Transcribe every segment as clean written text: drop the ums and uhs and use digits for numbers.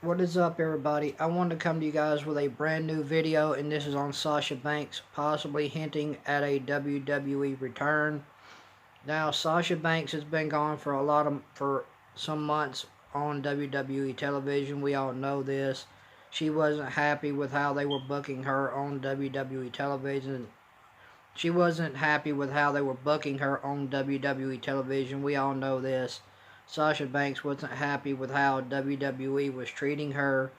What is up, everybody? I wanted to come to you guys with a brand new video, and this is on Sasha Banks possibly hinting at a WWE return. Now, Sasha Banks has been gone for some months on WWE television. We all know this. She wasn't happy with how they were booking her on WWE television. She wasn't happy with how they were booking her on WWE television. We all know this. Sasha Banks wasn't happy with how WWE was treating her.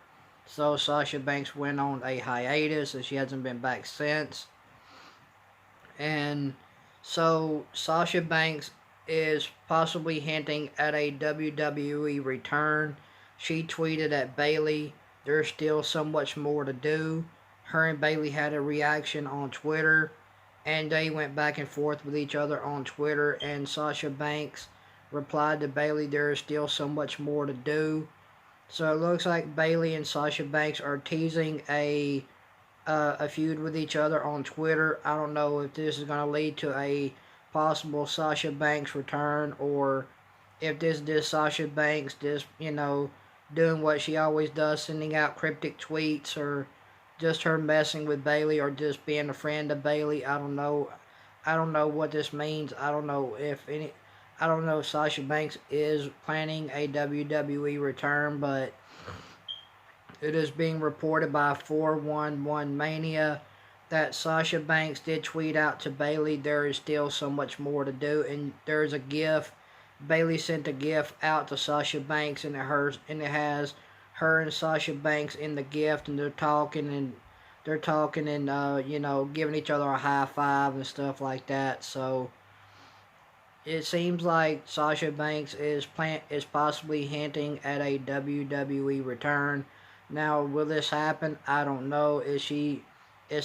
So Sasha Banks went on a hiatus and she hasn't been back since. And so Sasha Banks is possibly hinting at a WWE return. She tweeted at Bayley, "There's still so much more to do." Her and Bayley had a reaction on Twitter, and they went back and forth with each other on Twitter. And Sasha Banks replied to Bayley, "There is still so much more to do." So it looks like Bayley and Sasha Banks are teasing a feud with each other on Twitter. I don't know if this is going to lead to a possible Sasha Banks return, or if this is just Sasha Banks just, doing what she always does, sending out cryptic tweets, or just her messing with Bayley, or just being a friend of Bayley. I don't know. I don't know what this means. I don't know if Sasha Banks is planning a WWE return, but it is being reported by 411 Mania that Sasha Banks did tweet out to Bayley, "There is still so much more to do," and there's a GIF. Bayley sent a GIF out to Sasha Banks, and it has her and Sasha Banks in the gift, and they're talking and giving each other a high five and stuff like that. So it seems like Sasha Banks is possibly hinting at a WWE return. Now, will this happen? I don't know. Is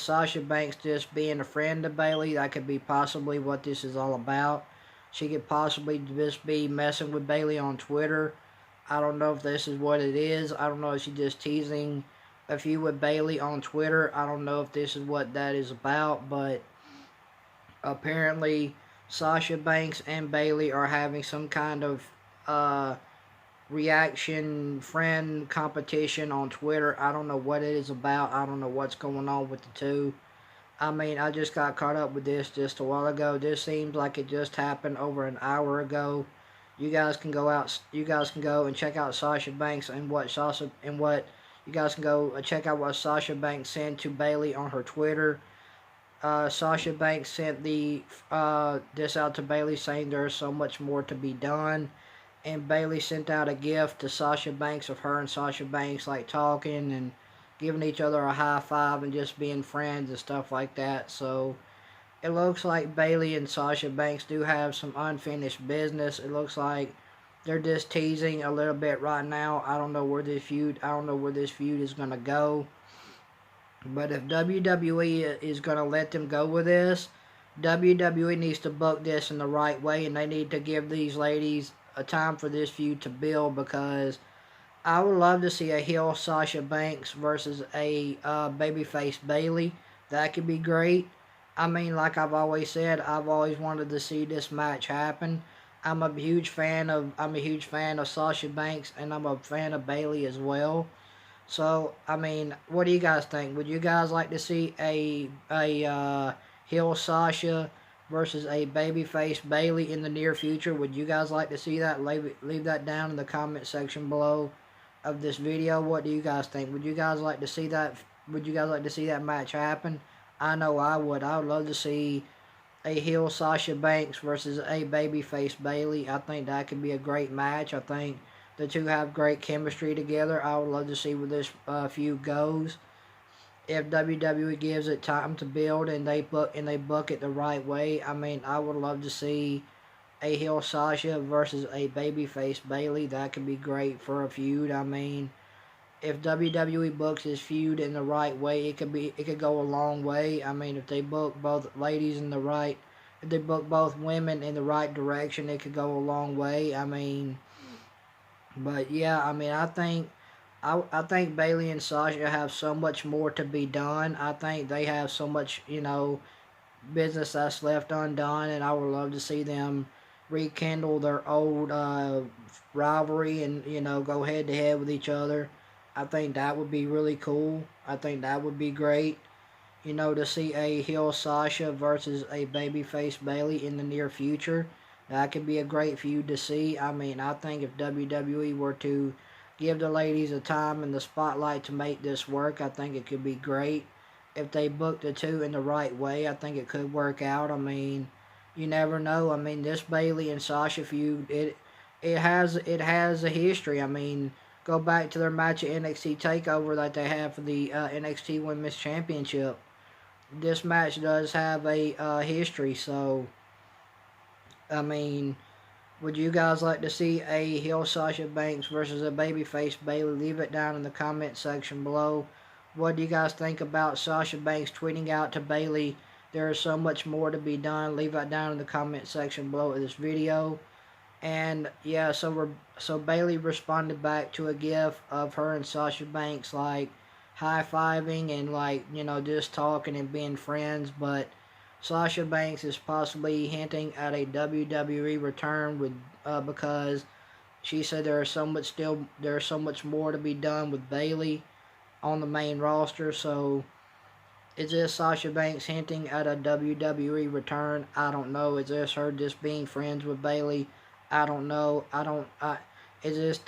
Sasha Banks just being a friend of Bayley? That could be possibly what this is all about. She could possibly just be messing with Bayley on Twitter. I don't know if this is what it is. I don't know if she's just teasing a few with Bayley on Twitter. I don't know if this is what that is about, but apparently Sasha Banks and Bayley are having some kind of uh, reaction friend competition on Twitter. I don't know what it is about. I don't know what's going on with the two. I mean, I just got caught up with this just a while ago. This seems like it just happened over an hour ago. You guys can go out. You guys can go and check out Sasha Banks and what Sasha and what you guys can go check out what Sasha Banks sent to Bayley on her Twitter. Sasha Banks sent this out to Bayley saying there's so much more to be done, and Bayley sent out a gift to Sasha Banks of her and Sasha Banks like talking and giving each other a high five and just being friends and stuff like that. So it looks like Bayley and Sasha Banks do have some unfinished business. It looks like they're just teasing a little bit right now. I don't know where this feud is gonna go. But if WWE is going to let them go with this, WWE needs to book this in the right way, and they need to give these ladies a time for this feud to build, because I would love to see a heel Sasha Banks versus a babyface Bayley. That could be great. I mean, like I've always said, I've always wanted to see this match happen. I'm a huge fan of Sasha Banks, and I'm a fan of Bayley as well. So, I mean, what do you guys think? Would you guys like to see a heel Sasha versus a babyface Bayley in the near future? Would you guys like to see that? Leave that down in the comment section below of this video. What do you guys think? Would you guys like to see that? Would you guys like to see that match happen? I know I would. I would love to see a heel Sasha Banks versus a babyface Bayley. I think that could be a great match. I think the two have great chemistry together. I would love to see where this feud goes. If WWE gives it time to build and they book it the right way, I mean, I would love to see a heel Sasha versus a babyface Bayley. That could be great for a feud. I mean, if WWE books this feud in the right way, it could go a long way. I mean, if they book both ladies in the right, if they book both women in the right direction, it could go a long way. I mean, but yeah, I mean, I think Bayley and Sasha have so much more to be done. I think they have so much, business that's left undone, and I would love to see them rekindle their old rivalry and go head to head with each other. I think that would be really cool. I think that would be great. To see a heel Sasha versus a babyface Bailey in the near future. That could be a great feud to see. I mean, I think if WWE were to give the ladies the time and the spotlight to make this work, I think it could be great. If they book the two in the right way, I think it could work out. I mean, you never know. I mean, this Bailey and Sasha feud, it has a history. I mean, go back to their match at NXT Takeover that they had for the NXT Women's Championship. This match does have a history. So, I mean, would you guys like to see a heel Sasha Banks versus a babyface Bailey? Leave it down in the comment section below. What do you guys think about Sasha Banks tweeting out to Bailey, "There is so much more to be done"? Leave that down in the comment section below of this video. And yeah, so Bailey responded back to a gif of her and Sasha Banks like high-fiving and like, just talking and being friends. But Sasha Banks is possibly hinting at a WWE return with because she said there's so much more to be done with Bailey on the main roster. So is this Sasha Banks hinting at a WWE return? I don't know. Is this her just being friends with Bailey? I don't know. I don't. Is this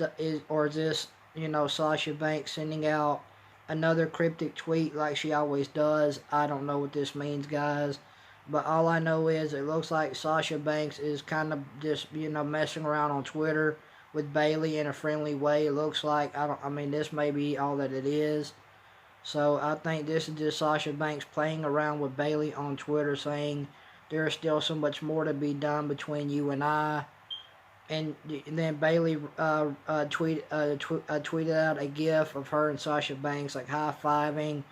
Sasha Banks sending out another cryptic tweet like she always does? I don't know what this means, guys. But all I know is it looks like Sasha Banks is kind of just messing around on Twitter with Bailey in a friendly way. It looks like I mean, this may be all that it is. So I think this is just Sasha Banks playing around with Bailey on Twitter, saying there's still so much more to be done between you and I. And then Bailey tweeted out a gif of her and Sasha Banks like high-fiving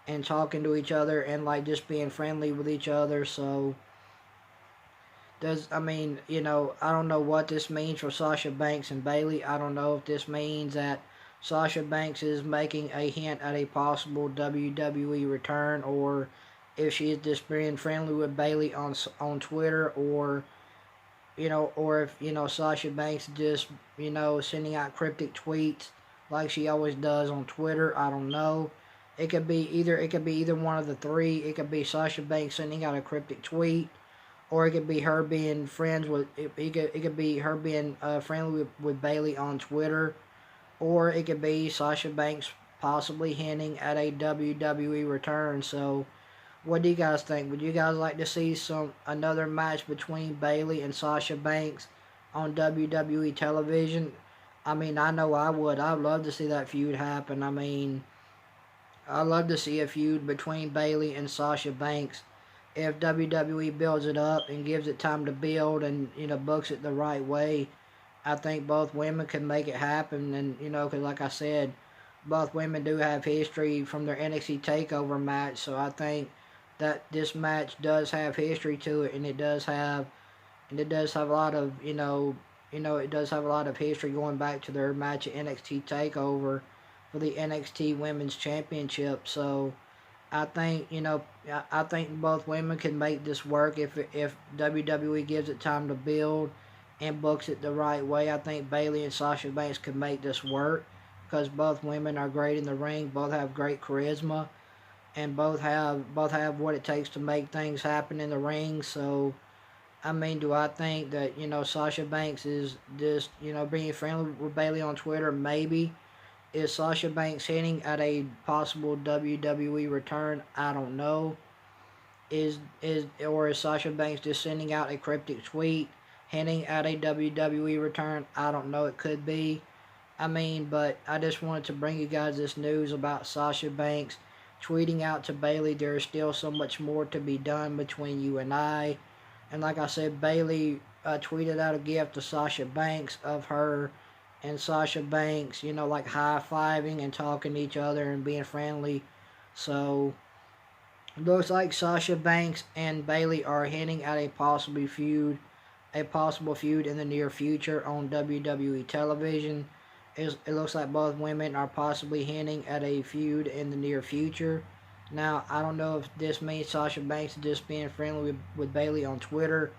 and talking to each other and like just being friendly with each other. So I mean, I don't know what this means for Sasha Banks and Bailey. I don't know if this means that Sasha Banks is making a hint at a possible WWE return, or if she is just being friendly with Bailey on Twitter, or if Sasha Banks just sending out cryptic tweets like she always does on Twitter. I don't know. It could be either one of the three. It could be Sasha Banks sending out a cryptic tweet, or it could be her being friends with it could be her being friendly with Bailey on Twitter, or it could be Sasha Banks possibly hinting at a WWE return. So what do you guys think? Would you guys like to see another match between Bailey and Sasha Banks on WWE television? I mean, I know I would. I'd love to see that feud happen. I mean, I'd love to see a feud between Bailey and Sasha Banks. If WWE builds it up and gives it time to build and, books it the right way, I think both women can make it happen. And, because like I said, both women do have history from their NXT TakeOver match. So I think that this match does have history to it, and it does have a lot of it does have a lot of history going back to their match at NXT Takeover for the NXT Women's Championship. So I think I think both women can make this work if WWE gives it time to build and books it the right way. I think Bailey and Sasha Banks can make this work because both women are great in the ring, both have great charisma, and both have what it takes to make things happen in the ring. So I mean, do I think that Sasha Banks is just being friendly with Bailey on Twitter? Maybe. Is Sasha Banks hinting at a possible WWE return? I don't know. Is Sasha Banks just sending out a cryptic tweet hinting at a WWE return? I don't know. It could be. I mean, but I just wanted to bring you guys this news about Sasha Banks tweeting out to Bailey, "There is still so much more to be done between you and I." And like I said, Bailey tweeted out a gift to Sasha Banks of her and Sasha Banks, like high-fiving and talking to each other and being friendly. So it looks like Sasha Banks and Bailey are hinting at a possible feud in the near future on WWE television. It looks like both women are possibly hinting at a feud in the near future. Now, I don't know if this means Sasha Banks is just being friendly with Bailey on Twitter.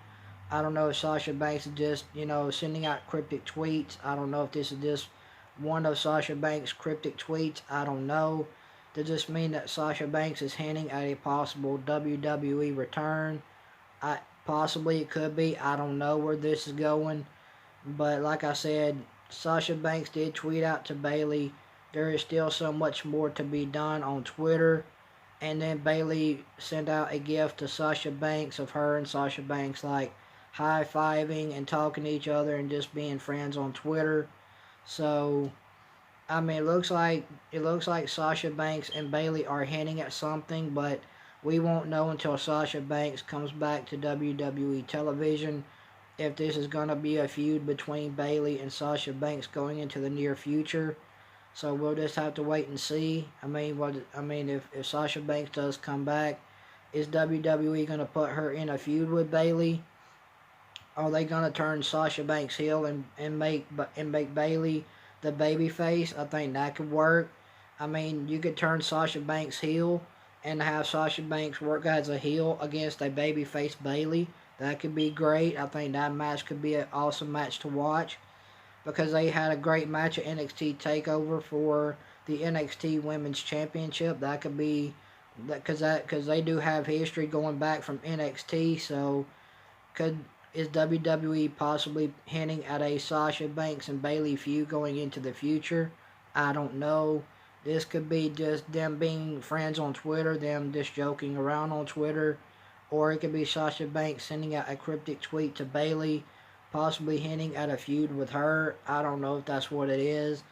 I don't know if Sasha Banks is just, sending out cryptic tweets. I don't know if this is just one of Sasha Banks' cryptic tweets? I don't know. Does this mean that Sasha Banks is hinting at a possible WWE return? Possibly it could be. I don't know where this is going. But like I said, Sasha Banks did tweet out to Bayley, there is still so much more to be done on Twitter. And then Bayley sent out a gift to Sasha Banks of her and Sasha Banks like high-fiving and talking to each other and just being friends on Twitter. So I mean, it looks like Sasha Banks and Bayley are hinting at something, but we won't know until Sasha Banks comes back to WWE television if this is gonna be a feud between Bayley and Sasha Banks going into the near future. So we'll just have to wait and see. If Sasha Banks does come back, is WWE gonna put her in a feud with Bayley? Are they gonna turn Sasha Banks heel and make Bayley the baby face? I think that could work. I mean, you could turn Sasha Banks heel and have Sasha Banks work as a heel against a baby face Bayley. That could be great. I think that match could be an awesome match to watch because they had a great match at NXT Takeover for the NXT Women's Championship. That could be because they do have history going back from NXT. So could is WWE possibly hinting at a Sasha Banks and Bayley feud going into the future? I don't know. This could be just them being friends on Twitter, them just joking around on Twitter, or it could be Sasha Banks sending out a cryptic tweet to Bayley, possibly hinting at a feud with her. I don't know if that's what it is.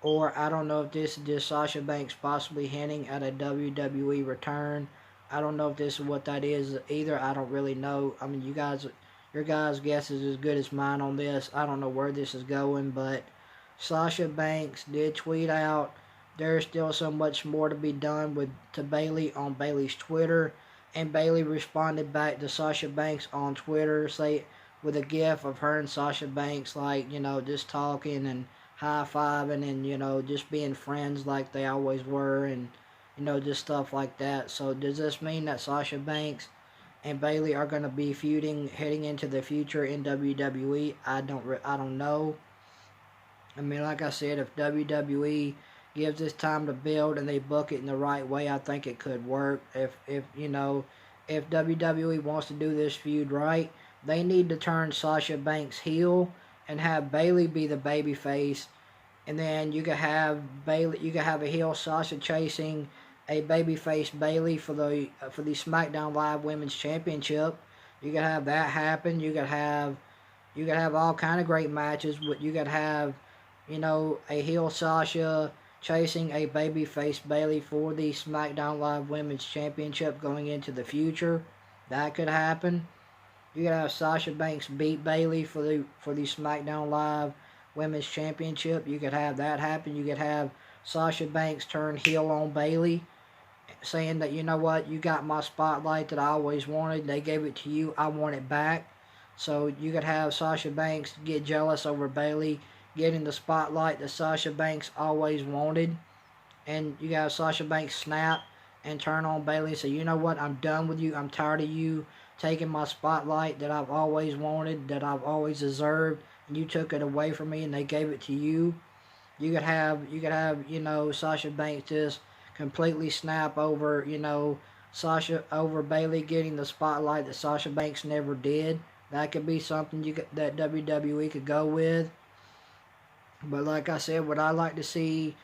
Or I don't know if this is just Sasha Banks possibly hinting at a WWE return. I don't know if this is what that is either. I don't really know. I mean, your guys' guess is as good as mine on this. I don't know where this is going, but Sasha Banks did tweet out there's still so much more to be done to Bayley on Bayley's Twitter, and Bayley responded back to Sasha Banks on Twitter, with a gif of her and Sasha Banks, like, just talking and high-fiving and, just being friends like they always were and, just stuff like that. So does this mean that Sasha Banks and Bayley are going to be feuding heading into the future in WWE? I don't know. I mean, like I said, if WWE gives this time to build and they book it in the right way, I think it could work. If WWE wants to do this feud right, they need to turn Sasha Banks heel and have Bayley be the babyface, and then you could have a heel Sasha chasing a babyface Bayley for the SmackDown Live Women's Championship. You could have that happen. You could have all kind of great matches. You could have a heel Sasha chasing a babyface Bayley for the SmackDown Live Women's Championship going into the future. That could happen. You could have Sasha Banks beat Bayley for the SmackDown Live Women's Championship. You could have that happen. You could have Sasha Banks turn heel on Bayley, saying that, you know what, you got my spotlight that I always wanted. They gave it to you. I want it back. So you could have Sasha Banks get jealous over Bayley getting the spotlight that Sasha Banks always wanted. And you got Sasha Banks snap and turn on Bayley and say, you know what, I'm done with you. I'm tired of you taking my spotlight that I've always wanted, that I've always deserved, and you took it away from me and they gave it to you. You could have Sasha Banks just completely snap over, over Bayley getting the spotlight that Sasha Banks never did. That could be something that WWE could go with. But like I said, would I like to see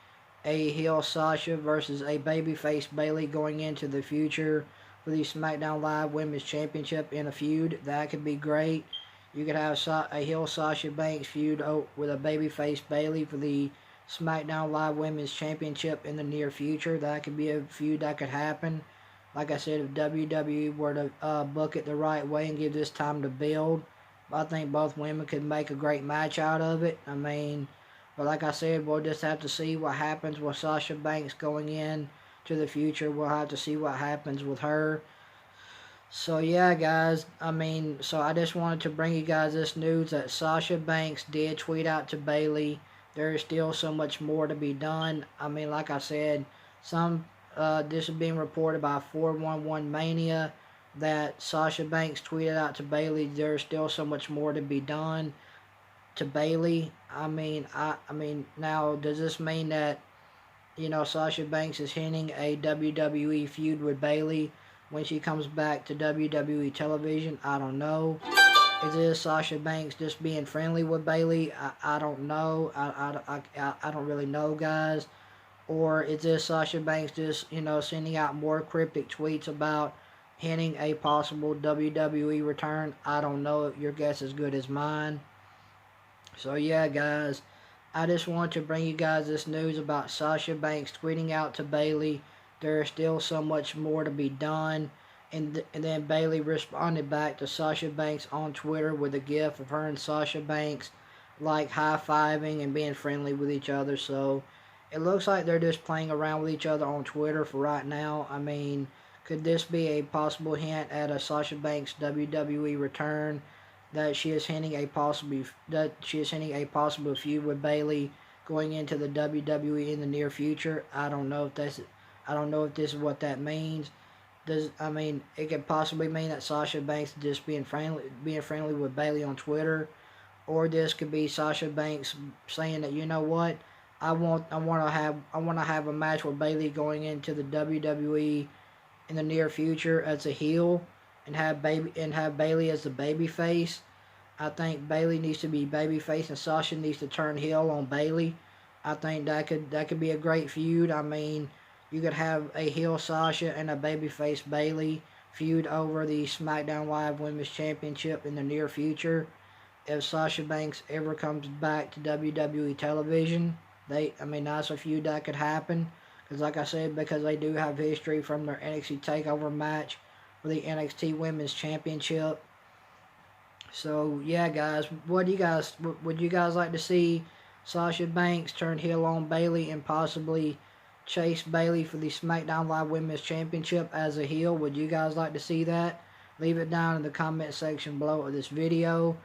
a heel Sasha versus a babyface Bayley going into the future for the SmackDown Live Women's Championship in a feud? That could be great. You could have a heel Sasha Banks feud with a babyface Bayley for the SmackDown Live Women's Championship in the near future. That could be a feud that could happen. Like I said, if WWE were to book it the right way and give this time to build, I think both women could make a great match out of it. I mean, but like I said, we'll just have to see what happens with Sasha Banks going in to the future. We'll have to see what happens with her. So yeah, guys, so I just wanted to bring you guys this news that Sasha Banks did tweet out to Bayley. There is still so much more to be done. I mean, like I said, this is being reported by 411 Mania that Sasha Banks tweeted out to Bayley. There's still so much more to be done to Bayley. I mean, now does this mean that Sasha Banks is hinting a WWE feud with Bayley when she comes back to WWE television? I don't know. Is this Sasha Banks just being friendly with Bayley? I don't know. I don't really know, guys. Or is this Sasha Banks just, sending out more cryptic tweets about hinting a possible WWE return? I don't know. Your guess is good as mine. So, yeah, guys, I just want to bring you guys this news about Sasha Banks tweeting out to Bayley. There is still so much more to be done. And then Bayley responded back to Sasha Banks on Twitter with a gif of her and Sasha Banks like high-fiving and being friendly with each other. So it looks like they're just playing around with each other on Twitter for right now. I mean, could this be a possible hint at a Sasha Banks WWE return? That she is hinting a possible feud with Bayley going into the WWE in the near future. I don't know if this is what that means. It could possibly mean that Sasha Banks is just being friendly with Bayley on Twitter, or this could be Sasha Banks saying that, what, I want to have a match with Bayley going into the WWE in the near future as a heel, and have Bayley as the baby face. I think Bayley needs to be babyface and Sasha needs to turn heel on Bayley. I think that could be a great feud. I mean, you could have a heel Sasha and a babyface Bayley feud over the SmackDown Live Women's Championship in the near future. If Sasha Banks ever comes back to WWE television, that's a feud that could happen. Because like I said, because they do have history from their NXT Takeover match for the NXT Women's Championship. So yeah, guys, what do you guys would you guys like to see Sasha Banks turn heel on Bayley and possibly chase Bayley for the SmackDown Live Women's Championship as a heel? Would you guys like to see that? Leave it down in the comment section below of this video.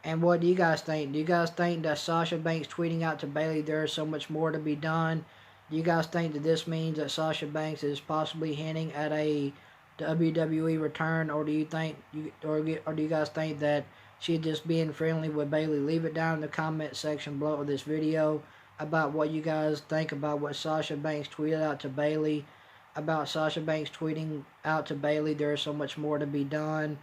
And what do you guys think? Do you guys think that Sasha Banks tweeting out to Bayley there is so much more to be done? Do you guys think that this means that Sasha Banks is possibly hinting at a WWE return, or do you guys think that she's just being friendly with Bayley? Leave it down in the comment section below of this video about what you guys think about what Sasha Banks tweeted out to Bayley. About Sasha Banks tweeting out to Bayley, there is so much more to be done.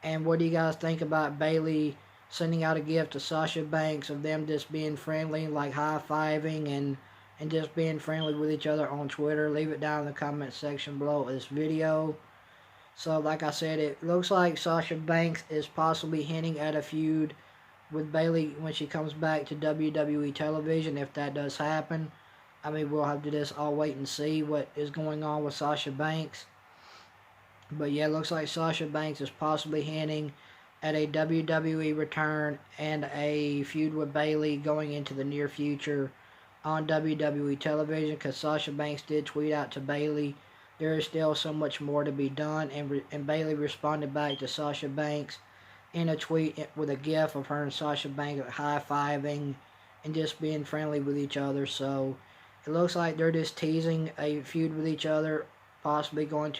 And what do you guys think about Bayley sending out a gift to Sasha Banks of them just being friendly, like high-fiving and just being friendly with each other on Twitter? Leave it down in the comment section below this video. So like I said, it looks like Sasha Banks is possibly hinting at a feud with Bayley when she comes back to WWE television, if that does happen. I mean, we'll have to just all wait and see what is going on with Sasha Banks. But yeah, it looks like Sasha Banks is possibly hinting at a WWE return and a feud with Bayley going into the near future on WWE television, because Sasha Banks did tweet out to Bayley there is still so much more to be done, and Bayley responded back to Sasha Banks in a tweet with a gif of her and Sasha Banks high-fiving and just being friendly with each other. So it looks like they're just teasing a feud with each other, possibly going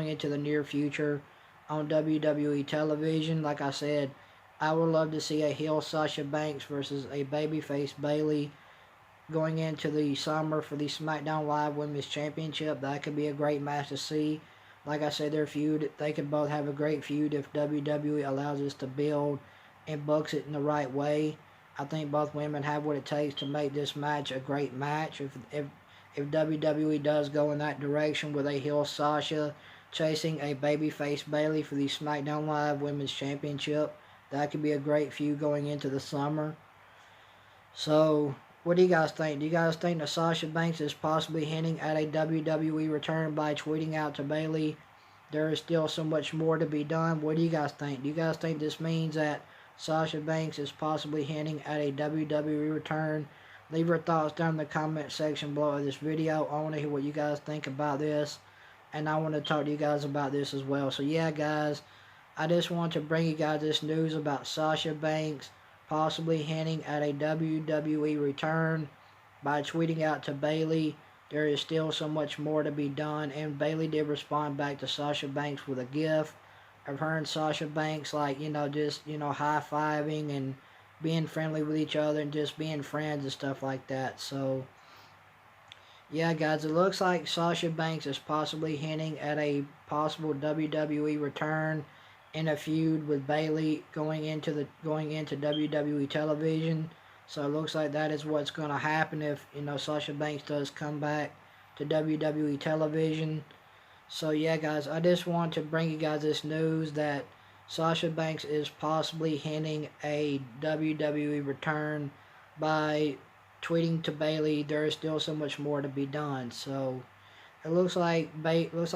into the near future on WWE television. Like I said, I would love to see a heel Sasha Banks versus a babyface Bayley going into the summer for the SmackDown Live Women's Championship. That could be a great match to see. Like I said, they could both have a great feud if WWE allows us to build and books it in the right way. I think both women have what it takes to make this match a great match. If WWE does go in that direction with a heel Sasha chasing a babyface Bayley for the SmackDown Live Women's Championship, that could be a great feud going into the summer. So what do you guys think? Do you guys think that Sasha Banks is possibly hinting at a WWE return by tweeting out to Bayley there is still so much more to be done? What do you guys think? Do you guys think this means that Sasha Banks is possibly hinting at a WWE return? Leave your thoughts down in the comment section below of this video. I want to hear what you guys think about this, and I want to talk to you guys about this as well. So yeah, guys, I just want to bring you guys this news about Sasha Banks possibly hinting at a WWE return by tweeting out to Bayley there is still so much more to be done. And Bayley did respond back to Sasha Banks with a gif of her and Sasha Banks, like, just high-fiving being friendly with each other and just being friends and stuff like that. So, yeah, guys, it looks like Sasha Banks is possibly hinting at a possible WWE return in a feud with Bayley going into WWE television. So it looks like that is what's going to happen if Sasha Banks does come back to WWE television. So yeah, guys, I just want to bring you guys this news that Sasha Banks is possibly hinting a WWE return by tweeting to Bayley. There is still so much more to be done. So it looks like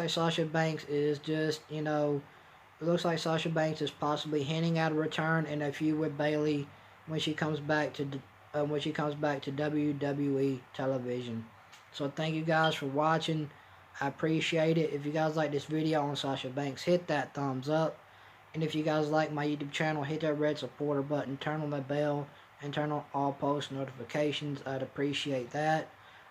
Sasha Banks is just it looks like Sasha Banks is possibly hinting at a return in a feud with Bayley when she comes back to WWE television. So thank you guys for watching. I appreciate it. If you guys like this video on Sasha Banks, hit that thumbs up. And if you guys like my YouTube channel, hit that red supporter button, turn on the bell, and turn on all post notifications. I'd appreciate that.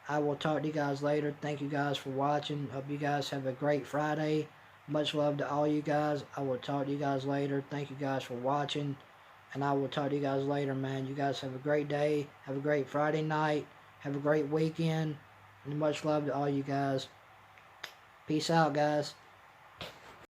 I will talk to you guys later. Thank you guys for watching. Hope you guys have a great Friday. Much love to all you guys. I will talk to you guys later. Thank you guys for watching. And I will talk to you guys later, man. You guys have a great day. Have a great Friday night. Have a great weekend. And much love to all you guys. Peace out, guys.